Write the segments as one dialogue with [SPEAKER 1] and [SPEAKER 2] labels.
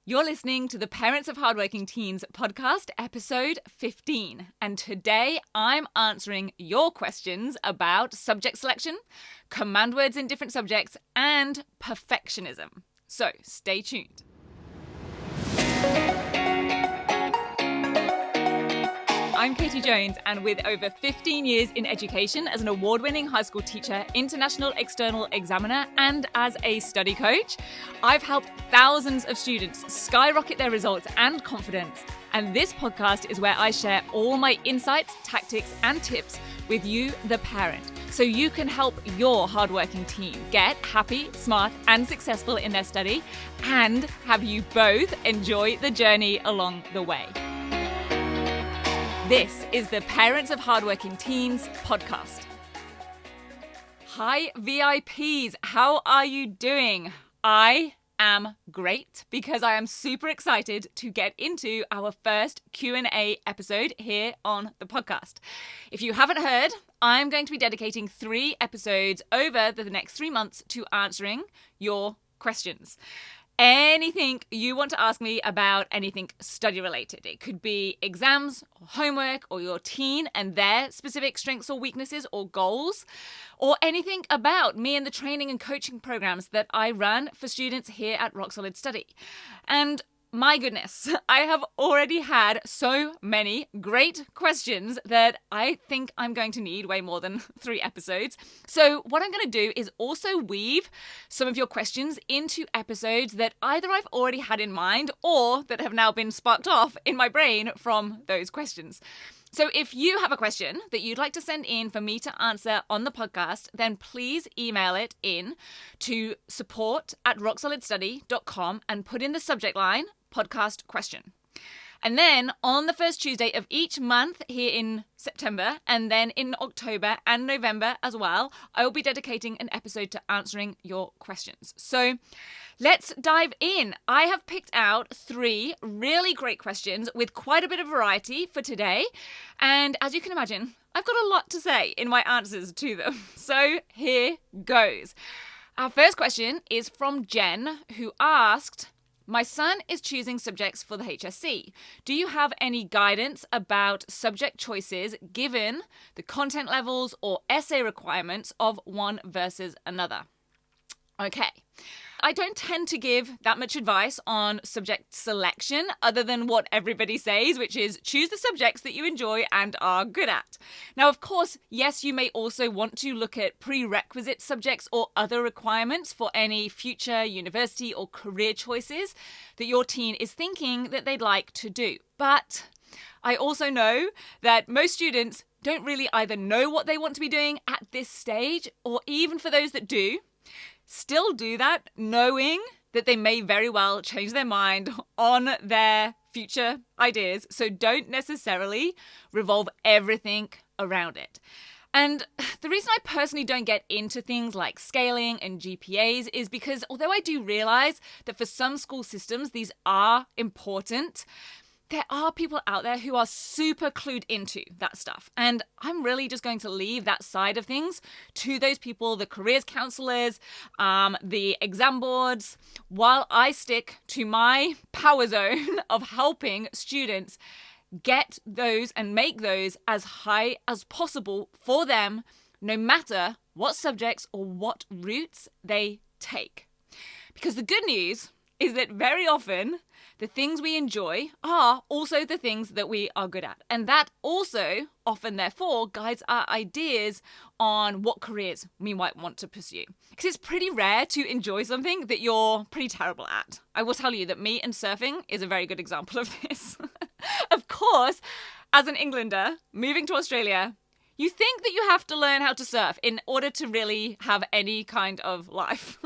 [SPEAKER 1] You're listening to the Parents of Hardworking Teens podcast, episode 15. And today I'm answering your questions about subject selection, command words in different subjects, and perfectionism. So stay tuned. I'm Katie Jones, and with over 15 years in education as an award-winning high school teacher, international external examiner, and as a study coach, I've helped thousands of students skyrocket their results and confidence. And this podcast is where I share all my insights, tactics, and tips with you, the parent, so you can help your hardworking teen get happy, smart, and successful in their study, and have you both enjoy the journey along the way. This is the Parents of Hardworking Teens podcast. Hi VIPs, how are you doing? I am great because I am super excited to get into our first Q&A episode here on the podcast. If you haven't heard, I'm going to be dedicating 3 episodes over the next 3 months to answering your questions. Anything you want to ask me about anything study related. It could be exams, or homework, or your teen and their specific strengths or weaknesses or goals, or anything about me and the training and coaching programs that I run for students here at Rock Solid Study. And my goodness, I have already had so many great questions that I think I'm going to need way more than 3 episodes. So what I'm going to do is also weave some of your questions into episodes that either I've already had in mind or that have now been sparked off in my brain from those questions. So if you have a question that you'd like to send in for me to answer on the podcast, then please email it in to support@rocksolidstudy.com and put in the subject line, podcast question. And then on the first Tuesday of each month here in September, and then in October and November as well, I will be dedicating an episode to answering your questions. So let's dive in. I have picked out 3 really great questions with quite a bit of variety for today. And as you can imagine, I've got a lot to say in my answers to them. So here goes. Our first question is from Jen, who asked, my son is choosing subjects for the HSC. Do you have any guidance about subject choices given the content levels or essay requirements of one versus another? Okay. I don't tend to give that much advice on subject selection other than what everybody says, which is choose the subjects that you enjoy and are good at. Now, of course, yes, you may also want to look at prerequisite subjects or other requirements for any future university or career choices that your teen is thinking that they'd like to do. But I also know that most students don't really either know what they want to be doing at this stage, or even for those that do, still do that knowing that they may very well change their mind on their future ideas. So don't necessarily revolve everything around it. And the reason I personally don't get into things like scaling and GPAs is because although I do realize that for some school systems these are important, there are people out there who are super clued into that stuff. And I'm really just going to leave that side of things to those people, the careers counselors, the exam boards, while I stick to my power zone of helping students get those and make those as high as possible for them, no matter what subjects or what routes they take. Because the good news is that very often the things we enjoy are also the things that we are good at. And that also often, therefore, guides our ideas on what careers we might want to pursue. Because it's pretty rare to enjoy something that you're pretty terrible at. I will tell you that me and surfing is a very good example of this. Of course, as an Englander moving to Australia, you think that you have to learn how to surf in order to really have any kind of life.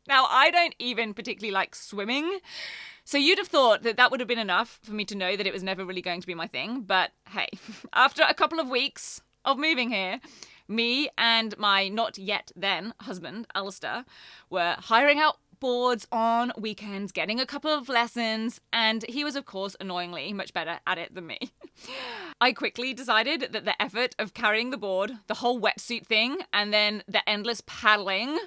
[SPEAKER 1] Now, I don't even particularly like swimming, so you'd have thought that that would have been enough for me to know that it was never really going to be my thing. But hey, after a couple of weeks of moving here, me and my not yet then husband, Alistair, were hiring out boards on weekends, getting a couple of lessons, and he was, of course, annoyingly much better at it than me. I quickly decided that the effort of carrying the board, the whole wetsuit thing, and then the endless paddling,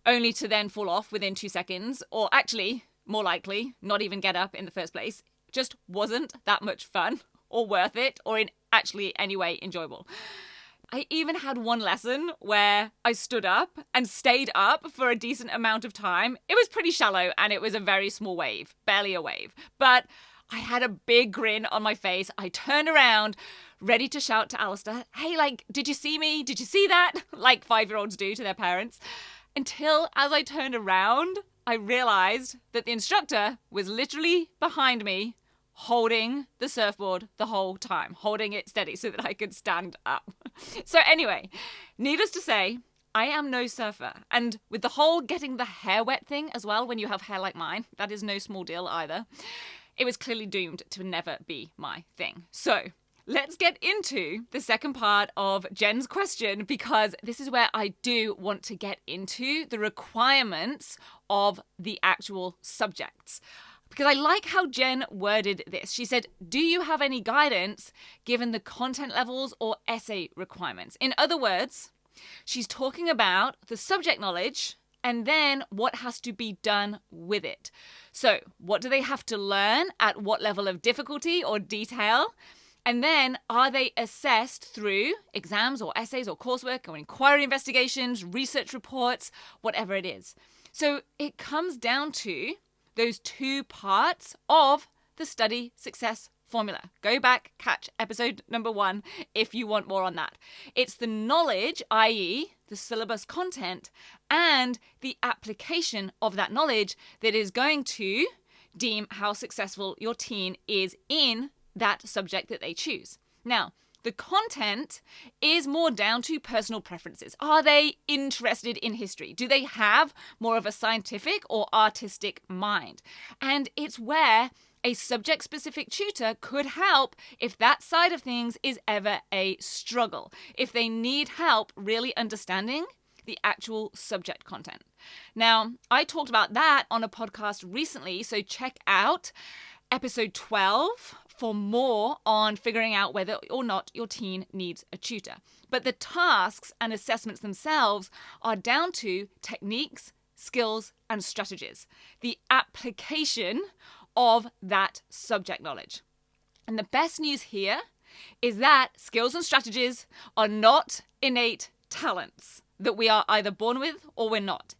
[SPEAKER 1] only to then fall off within 2 seconds, or actually more likely not even get up in the first place, just wasn't that much fun or worth it or in actually any way enjoyable. I even had one lesson where I stood up and stayed up for a decent amount of time. It was pretty shallow and it was a very small wave, barely a wave. But I had a big grin on my face. I turned around, ready to shout to Alistair, hey, did you see me? Did you see that? Like 5-year-olds do to their parents. Until as I turned around, I realized that the instructor was literally behind me, holding the surfboard the whole time, holding it steady so that I could stand up. So anyway, needless to say, I am no surfer. And with the whole getting the hair wet thing as well, when you have hair like mine, that is no small deal either. It was clearly doomed to never be my thing. So let's get into the second part of Jen's question, because this is where I do want to get into the requirements of the actual subjects. Because I like how Jen worded this. She said, do you have any guidance given the content levels or essay requirements? In other words, she's talking about the subject knowledge and then what has to be done with it. So what do they have to learn at what level of difficulty or detail? And then are they assessed through exams or essays or coursework or inquiry investigations, research reports, whatever it is. So it comes down to those two parts of the study success formula. Go back, catch episode number 1 if you want more on that. It's the knowledge, i.e. the syllabus content, and the application of that knowledge that is going to deem how successful your teen is in that subject that they choose. Now, the content is more down to personal preferences. Are they interested in history? Do they have more of a scientific or artistic mind? And it's where a subject-specific tutor could help if that side of things is ever a struggle, if they need help really understanding the actual subject content. Now, I talked about that on a podcast recently, so check out episode 12 for more on figuring out whether or not your teen needs a tutor. But the tasks and assessments themselves are down to techniques, skills, and strategies. The application of that subject knowledge. And the best news here is that skills and strategies are not innate talents that we are either born with or we're not.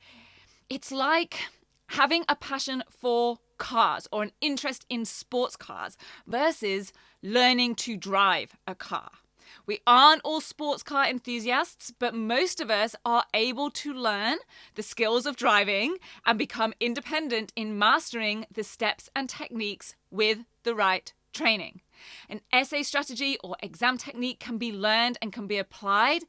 [SPEAKER 1] It's like having a passion for cars or an interest in sports cars versus learning to drive a car. We aren't all sports car enthusiasts, but most of us are able to learn the skills of driving and become independent in mastering the steps and techniques with the right training. An essay strategy or exam technique can be learned and can be applied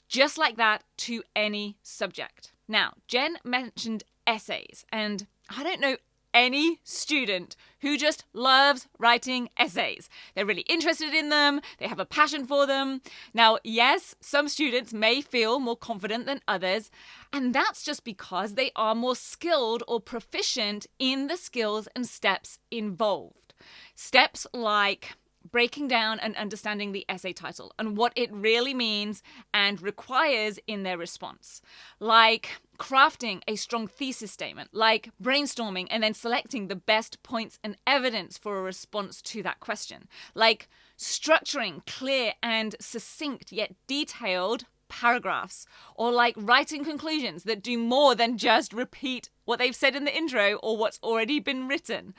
[SPEAKER 1] just like that to any subject. Now, Jen mentioned essays, and I don't know any student who just loves writing essays. They're really interested in them. They have a passion for them. Now, yes, some students may feel more confident than others, and that's just because they are more skilled or proficient in the skills and steps involved. Steps like breaking down and understanding the essay title and what it really means and requires in their response. Like crafting a strong thesis statement, like brainstorming and then selecting the best points and evidence for a response to that question. Like structuring clear and succinct yet detailed paragraphs, or like writing conclusions that do more than just repeat what they've said in the intro or what's already been written.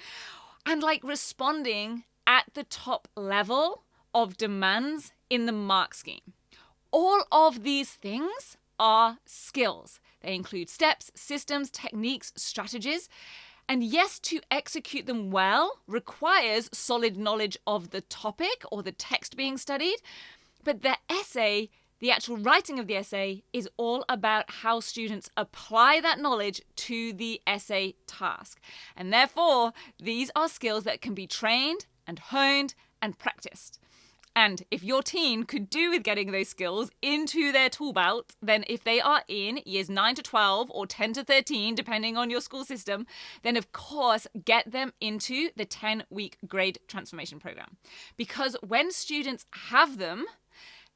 [SPEAKER 1] And like responding at the top level of demands in the mark scheme. All of these things are skills. They include steps, systems, techniques, strategies. And yes, to execute them well requires solid knowledge of the topic or the text being studied. But the essay, the actual writing of the essay, is all about how students apply that knowledge to the essay task. And therefore, these are skills that can be trained and honed and practiced. And if your teen could do with getting those skills into their tool belt, then if they are in years 9 to 12 or 10 to 13, depending on your school system, then of course get them into the 10-week grade transformation program. Because when students have them,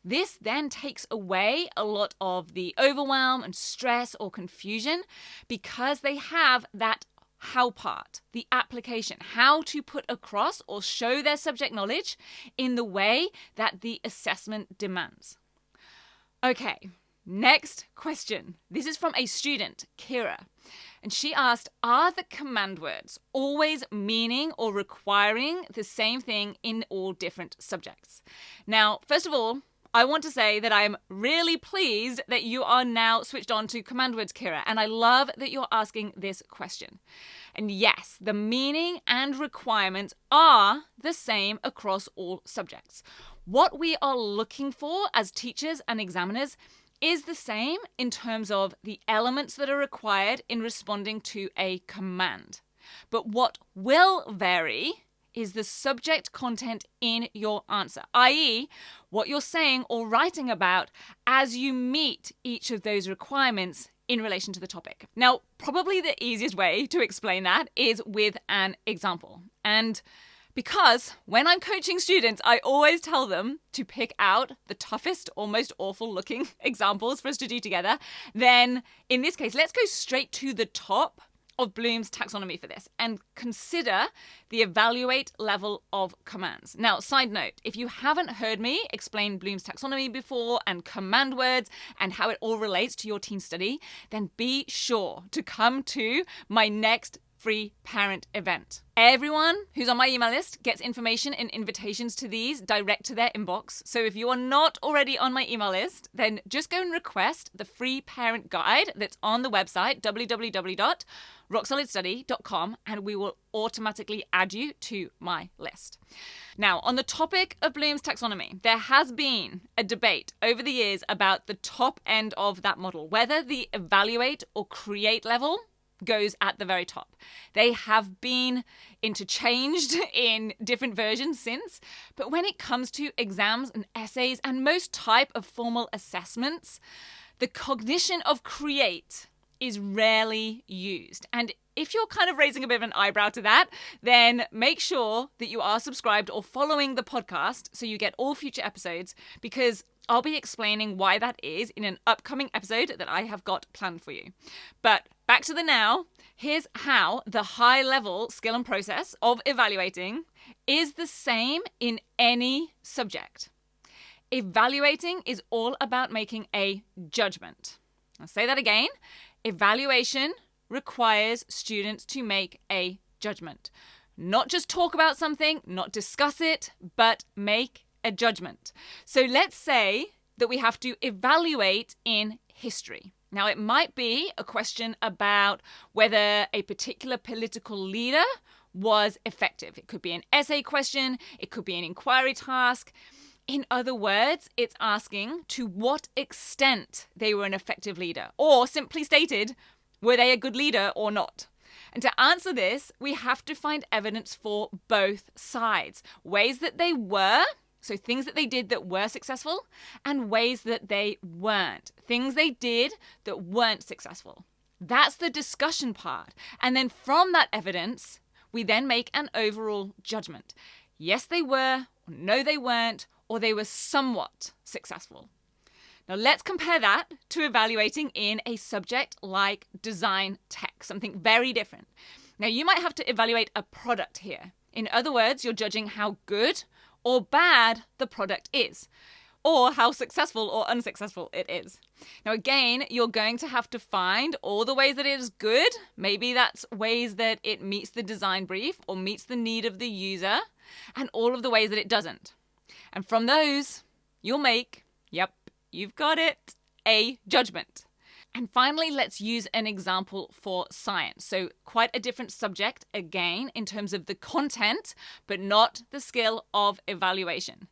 [SPEAKER 1] this then takes away a lot of the overwhelm and stress or confusion because they have that how part, the application, how to put across or show their subject knowledge in the way that the assessment demands. Okay, next question. This is from a student, Kira. And she asked, are the command words always meaning or requiring the same thing in all different subjects? Now, first of all, I want to say that I am really pleased that you are now switched on to command words, Kira, and I love that you're asking this question. And yes, the meaning and requirements are the same across all subjects. What we are looking for as teachers and examiners is the same in terms of the elements that are required in responding to a command. But what will vary is the subject content in your answer, i.e., what you're saying or writing about as you meet each of those requirements in relation to the topic. Now, probably the easiest way to explain that is with an example. And because when I'm coaching students, I always tell them to pick out the toughest or most awful looking examples for us to do together. Then in this case, let's go straight to the top of Bloom's taxonomy for this and consider the evaluate level of commands. Now, side note, if you haven't heard me explain Bloom's taxonomy before and command words and how it all relates to your teen study, then be sure to come to my next free parent event. Everyone who's on my email list gets information and invitations to these direct to their inbox. So if you are not already on my email list, then just go and request the free parent guide that's on the website, www.rocksolidstudy.com, and we will automatically add you to my list. Now, on the topic of Bloom's taxonomy, there has been a debate over the years about the top end of that model, whether the evaluate or create level goes at the very top. They have been interchanged in different versions since, but when it comes to exams and essays and most type of formal assessments, the cognition of create is rarely used. And if you're kind of raising a bit of an eyebrow to that, then make sure that you are subscribed or following the podcast so you get all future episodes, because I'll be explaining why that is in an upcoming episode that I have got planned for you. But back to the now, here's how the high-level skill and process of evaluating is the same in any subject. Evaluating is all about making a judgment. I'll say that again. Evaluation requires students to make a judgment. Not just talk about something, not discuss it, but make a judgment. So let's say that we have to evaluate in history. Now, it might be a question about whether a particular political leader was effective. It could be an essay question. It could be an inquiry task. In other words, it's asking to what extent they were an effective leader, or simply stated, were they a good leader or not? And to answer this, we have to find evidence for both sides. Ways that they were, so things that they did that were successful, and ways that they weren't. Things they did that weren't successful. That's the discussion part. And then from that evidence, we then make an overall judgment. Yes, they were, or no, they weren't, or they were somewhat successful. Now let's compare that to evaluating in a subject like design tech, something very different. Now you might have to evaluate a product here. In other words, you're judging how good or bad the product is, or how successful or unsuccessful it is. Now again, you're going to have to find all the ways that it is good. Maybe that's ways that it meets the design brief or meets the need of the user, and all of the ways that it doesn't. And from those, you'll make, yep, you've got it, a judgment. And finally, let's use an example for science. So quite a different subject, again, in terms of the content, but not the skill of evaluation.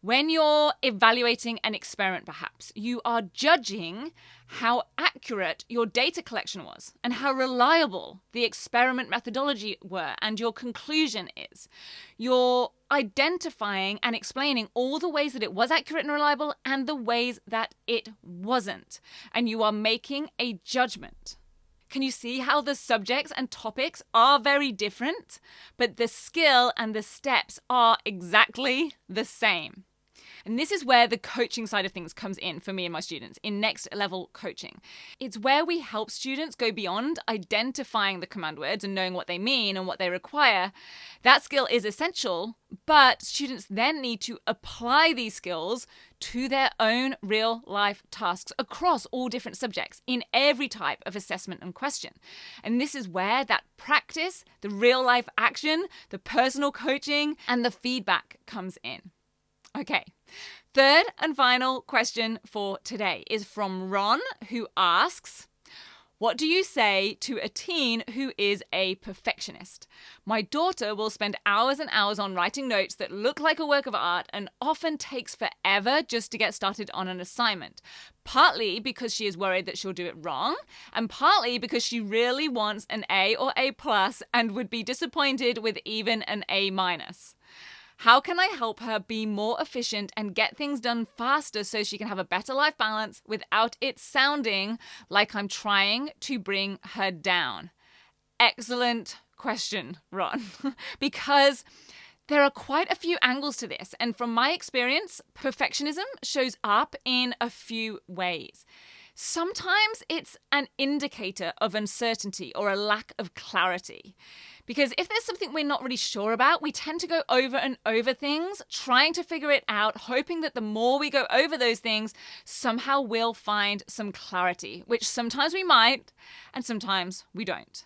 [SPEAKER 1] When you're evaluating an experiment, perhaps, you are judging how accurate your data collection was and how reliable the experiment methodology were and your conclusion is. You're identifying and explaining all the ways that it was accurate and reliable and the ways that it wasn't. And you are making a judgment. Can you see how the subjects and topics are very different, but the skill and the steps are exactly the same? And this is where the coaching side of things comes in for me and my students in next level coaching. It's where we help students go beyond identifying the command words and knowing what they mean and what they require. That skill is essential, but students then need to apply these skills to their own real life tasks across all different subjects in every type of assessment and question. And this is where that practice, the real life action, the personal coaching, and the feedback comes in. Okay, third and final question for today is from Ron, who asks, what do you say to a teen who is a perfectionist? My daughter will spend hours and hours on writing notes that look like a work of art and often takes forever just to get started on an assignment. Partly because she is worried that she'll do it wrong, and partly because she really wants an A or A+ and would be disappointed with even an A-. How can I help her be more efficient and get things done faster so she can have a better life balance without it sounding like I'm trying to bring her down? Excellent question, Ron, because there are quite a few angles to this. And from my experience, perfectionism shows up in a few ways. Sometimes it's an indicator of uncertainty or a lack of clarity. Because if there's something we're not really sure about, we tend to go over and over things, trying to figure it out, hoping that the more we go over those things, somehow we'll find some clarity, which sometimes we might, and sometimes we don't.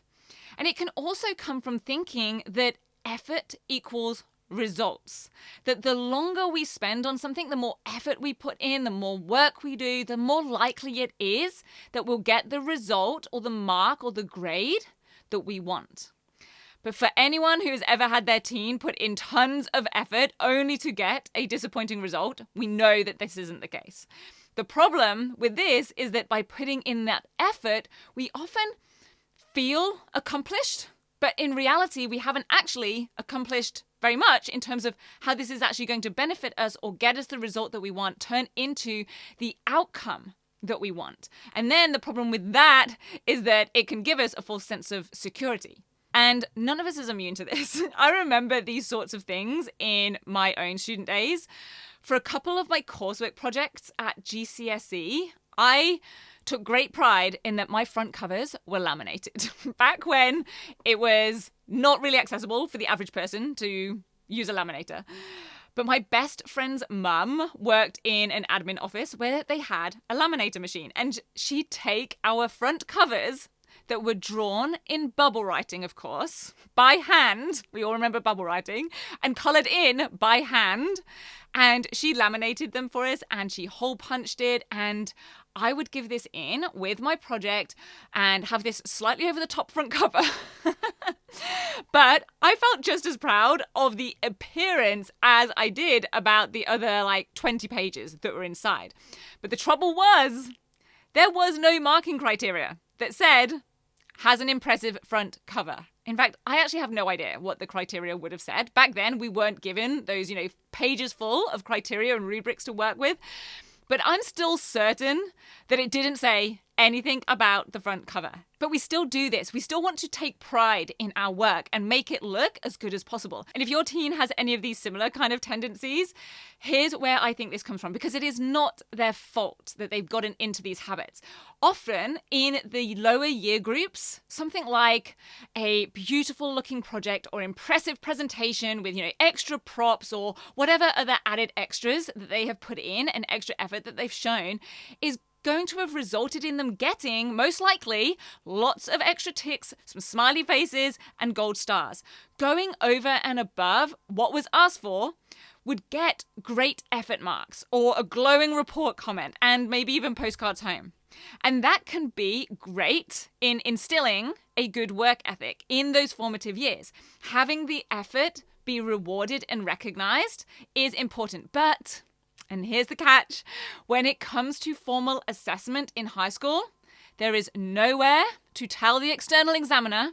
[SPEAKER 1] And it can also come from thinking that effort equals results. That the longer we spend on something, the more effort we put in, the more work we do, the more likely it is that we'll get the result or the mark or the grade that we want. But for anyone who's ever had their teen put in tons of effort only to get a disappointing result, we know that this isn't the case. The problem with this is that by putting in that effort, we often feel accomplished, but in reality, we haven't actually accomplished very much in terms of how this is actually going to benefit us or get us the result that we want, turn into the outcome that we want. And then the problem with that is that it can give us a false sense of security. And none of us is immune to this. I remember these sorts of things in my own student days. For a couple of my coursework projects at GCSE, I took great pride in that my front covers were laminated. Back when it was not really accessible for the average person to use a laminator. But my best friend's mum worked in an admin office where they had a laminator machine. And she'd take our front covers that were drawn in bubble writing, of course, by hand. We all remember bubble writing, and coloured in by hand. And she laminated them for us and she hole punched it. And I would give this in with my project and have this slightly over the top front cover. But I felt just as proud of the appearance as I did about the other 20 pages that were inside. But the trouble was, there was no marking criteria that said, has an impressive front cover. In fact, I actually have no idea what the criteria would have said. Back then, we weren't given those, pages full of criteria and rubrics to work with. But I'm still certain that it didn't say anything about the front cover. But we still do this. We still want to take pride in our work and make it look as good as possible. And if your teen has any of these similar kind of tendencies, here's where I think this comes from, because it is not their fault that they've gotten into these habits. Often in the lower year groups, something like a beautiful looking project or impressive presentation with, extra props or whatever other added extras that they have put in, an extra effort that they've shown, is going to have resulted in them getting, most likely, lots of extra ticks, some smiley faces, and gold stars. Going over and above what was asked for would get great effort marks or a glowing report comment and maybe even postcards home. And that can be great in instilling a good work ethic in those formative years. Having the effort be rewarded and recognized is important, but, and here's the catch, when it comes to formal assessment in high school, there is nowhere to tell the external examiner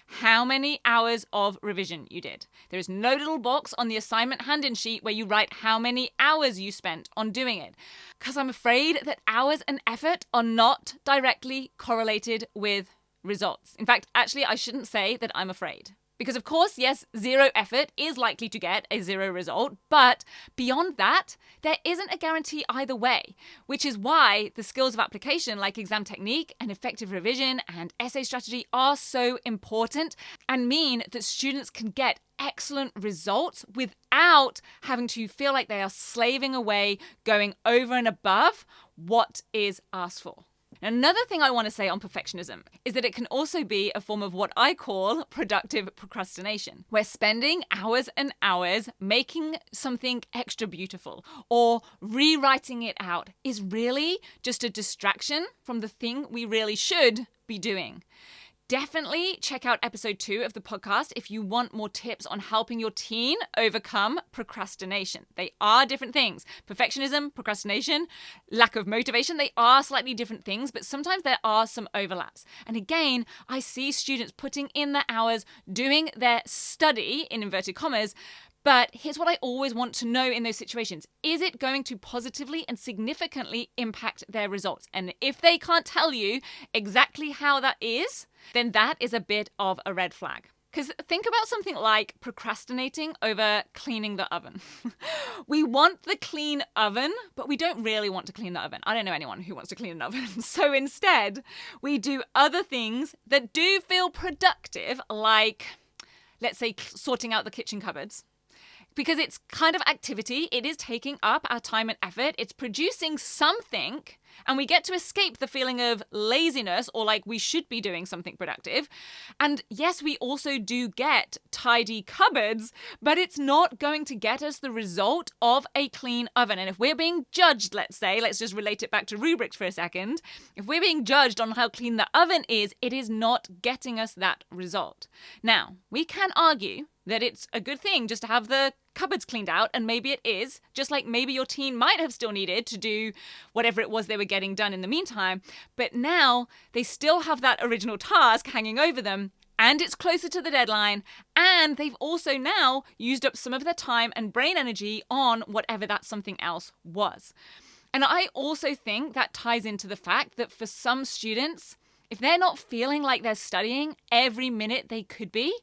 [SPEAKER 1] how many hours of revision you did. There is no little box on the assignment hand-in sheet where you write how many hours you spent on doing it. Because I'm afraid that hours and effort are not directly correlated with results. In fact, actually, I shouldn't say that I'm afraid. Because of course, yes, zero effort is likely to get a zero result, but beyond that, there isn't a guarantee either way, which is why the skills of application like exam technique and effective revision and essay strategy are so important and mean that students can get excellent results without having to feel like they are slaving away, going over and above what is asked for. Another thing I want to say on perfectionism is that it can also be a form of what I call productive procrastination. We're spending hours and hours making something extra beautiful or rewriting it out is really just a distraction from the thing we really should be doing. Definitely check out episode 2 of the podcast if you want more tips on helping your teen overcome procrastination. They are different things. Perfectionism, procrastination, lack of motivation, they are slightly different things, but sometimes there are some overlaps. And again, I see students putting in the hours, doing their study, in inverted commas, but here's what I always want to know in those situations. Is it going to positively and significantly impact their results? And if they can't tell you exactly how that is, then that is a bit of a red flag. Because think about something like procrastinating over cleaning the oven. We want the clean oven, but we don't really want to clean the oven. I don't know anyone who wants to clean an oven. So instead, we do other things that do feel productive, like, let's say, sorting out the kitchen cupboards. Because it's kind of activity, it is taking up our time and effort, it's producing something, and we get to escape the feeling of laziness or like we should be doing something productive. And yes, we also do get tidy cupboards, but it's not going to get us the result of a clean oven. And if we're being judged, let's say, let's just relate it back to rubrics for a second. If we're being judged on how clean the oven is, it is not getting us that result. Now, we can argue that it's a good thing just to have the cupboards cleaned out, and maybe it is, just like maybe your teen might have still needed to do whatever it was they were getting done in the meantime, but now they still have that original task hanging over them, and it's closer to the deadline, and they've also now used up some of their time and brain energy on whatever that something else was. And I also think that ties into the fact that for some students, if they're not feeling like they're studying every minute they could be,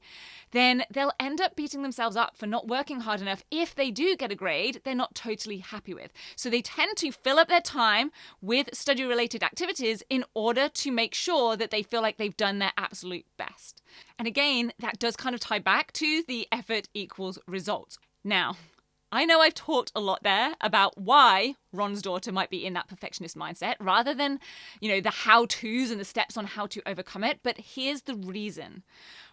[SPEAKER 1] then they'll end up beating themselves up for not working hard enough if they do get a grade they're not totally happy with. So they tend to fill up their time with study-related activities in order to make sure that they feel like they've done their absolute best. And again, that does kind of tie back to the effort equals results. Now, I know I've talked a lot there about why Ron's daughter might be in that perfectionist mindset rather than, the how-tos and the steps on how to overcome it. But here's the reason.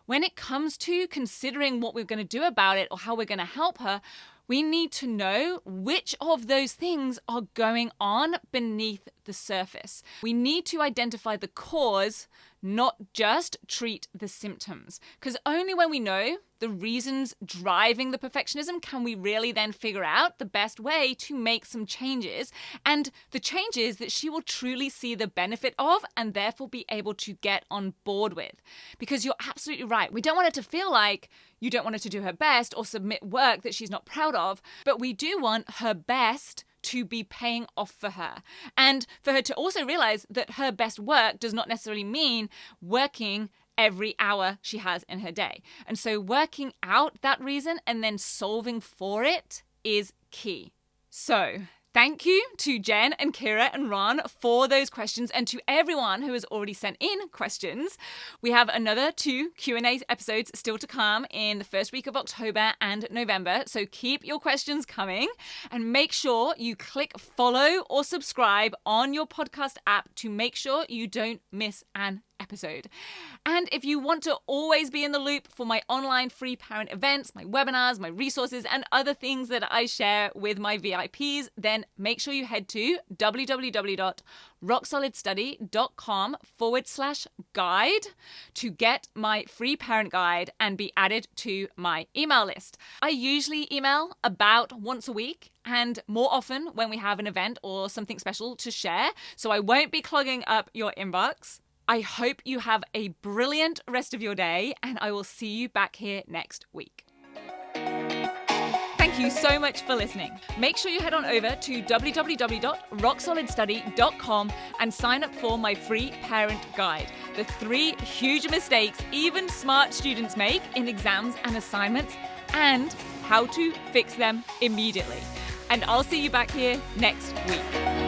[SPEAKER 1] When it comes to considering what we're going to do about it or how we're going to help her, we need to know which of those things are going on beneath the surface. We need to identify the cause, not just treat the symptoms. Because only when we know the reasons driving the perfectionism can we really then figure out the best way to make some changes, and the changes that she will truly see the benefit of and therefore be able to get on board with. Because you're absolutely right. We don't want her to feel like you don't want her to do her best or submit work that she's not proud of, but we do want her best to be paying off for her. And for her to also realize that her best work does not necessarily mean working every hour she has in her day. And so working out that reason and then solving for it is key. So thank you to Jen and Kira and Ron for those questions, and to everyone who has already sent in questions. We have another 2 Q&A episodes still to come in the first week of October and November, so keep your questions coming and make sure you click follow or subscribe on your podcast app to make sure you don't miss an episode. And if you want to always be in the loop for my online free parent events, my webinars, my resources, and other things that I share with my VIPs, then make sure you head to www.rocksolidstudy.com/guide to get my free parent guide and be added to my email list. I usually email about once a week, and more often when we have an event or something special to share, so I won't be clogging up your inbox. I hope you have a brilliant rest of your day, and I will see you back here next week. Thank you so much for listening. Make sure you head on over to www.rocksolidstudy.com and sign up for my free parent guide. the 3 huge mistakes even smart students make in exams and assignments and how to fix them immediately. And I'll see you back here next week.